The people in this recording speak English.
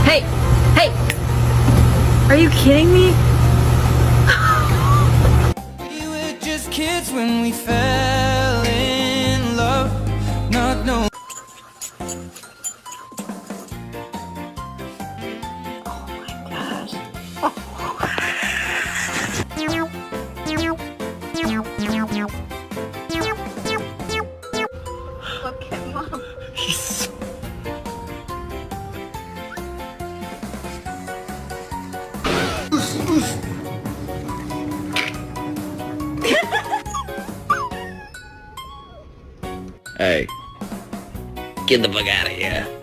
Hey! Hey! Are you kidding me? We were just kids when we fell in love, not knowing. Look at Mom. Hey, get the fuck out of here.